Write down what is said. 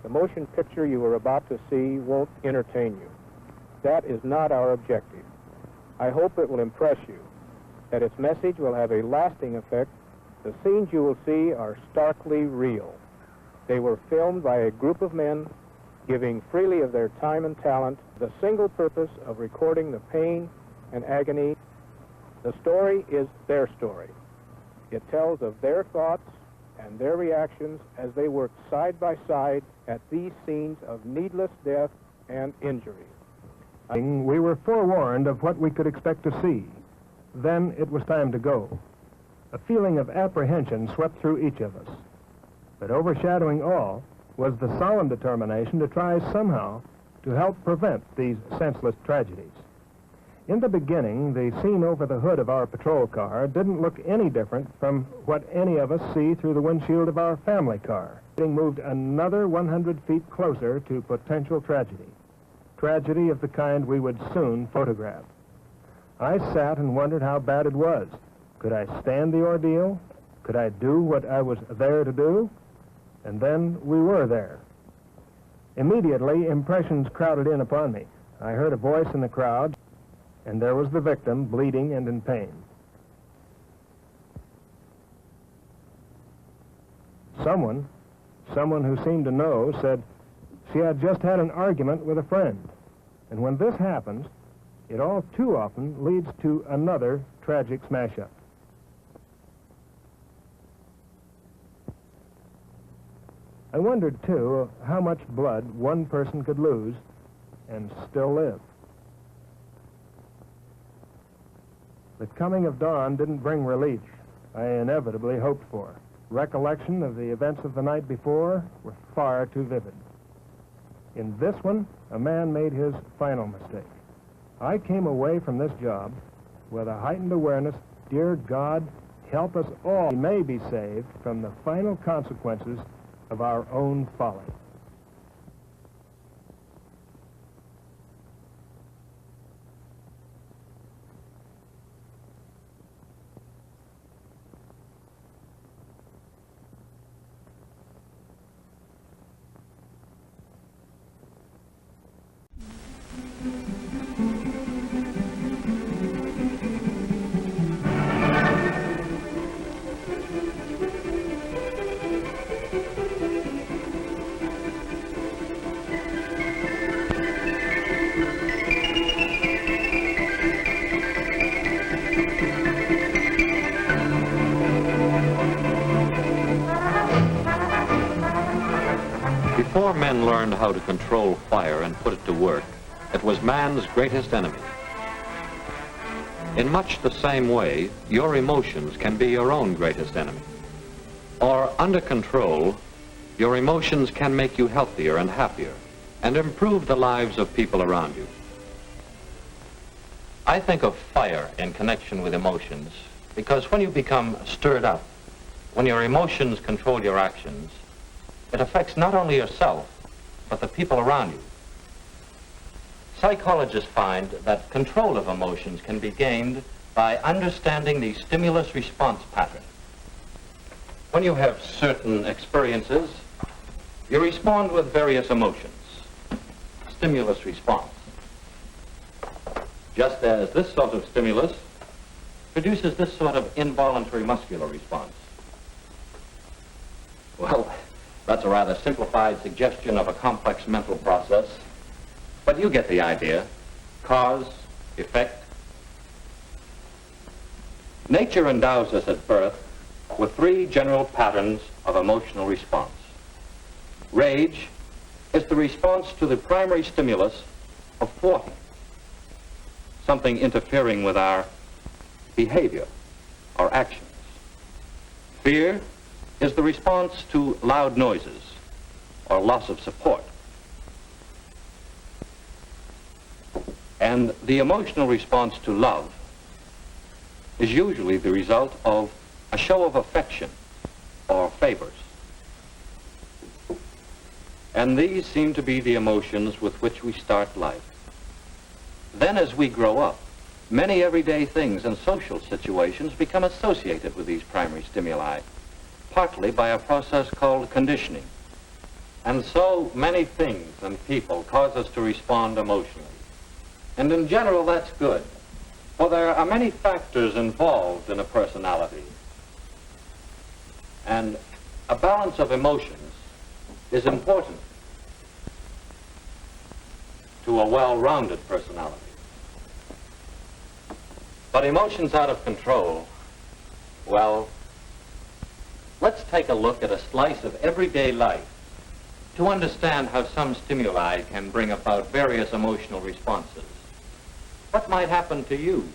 the motion picture you are about to see won't entertain you. That is not our objective. I hope it will impress you, that its message will have a lasting effect. The scenes you will see are starkly real. They were filmed by a group of men giving freely of their time and talent, the single purpose of recording the pain and agony. The story is their story. It tells of their thoughts and their reactions as they worked side by side at these scenes of needless death and injury. We were forewarned of what we could expect to see. Then it was time to go. A feeling of apprehension swept through each of us. But overshadowing all was the solemn determination to try somehow to help prevent these senseless tragedies. In the beginning, the scene over the hood of our patrol car didn't look any different from what any of us see through the windshield of our family car. It moved another 100 feet closer to potential tragedy. Tragedy of the kind we would soon photograph. I sat and wondered how bad it was. Could I stand the ordeal? Could I do what I was there to do? And then we were there. Immediately, impressions crowded in upon me. I heard a voice in the crowd, and there was the victim, bleeding and in pain. Someone who seemed to know, said she had just had an argument with a friend. And when this happens, it all too often leads to another tragic smash-up. I wondered, too, how much blood one person could lose and still live. The coming of dawn didn't bring relief I inevitably hoped for. Recollection of the events of the night before were far too vivid. In this one, a man made his final mistake. I came away from this job with a heightened awareness, dear God, help us all. We may be saved from the final consequences of our own folly. Before men learned how to control fire and put it to work, it was man's greatest enemy. In much the same way, your emotions can be your own greatest enemy. Or, under control, your emotions can make you healthier and happier and improve the lives of people around you. I think of fire in connection with emotions because when you become stirred up, when your emotions control your actions, it affects not only yourself, but the people around you. Psychologists find that control of emotions can be gained by understanding the stimulus-response pattern. When you have certain experiences, you respond with various emotions. Stimulus response. Just as this sort of stimulus produces this sort of involuntary muscular response. Well, that's a rather simplified suggestion of a complex mental process, but you get the idea. Cause, effect. Nature endows us at birth with three general patterns of emotional response. Rage is the response to the primary stimulus of thwarting, something interfering with our behavior, our actions. Fear is the response to loud noises or loss of support. And the emotional response to love is usually the result of a show of affection or favors. And these seem to be the emotions with which we start life. Then as we grow up, many everyday things and social situations become associated with these primary stimuli, partly by a process called conditioning. And so many things and people cause us to respond emotionally. And in general, that's good. For there are many factors involved in a personality. And a balance of emotions is important to a well-rounded personality. But emotions out of control, well, let's take a look at a slice of everyday life to understand how some stimuli can bring about various emotional responses. What might happen to you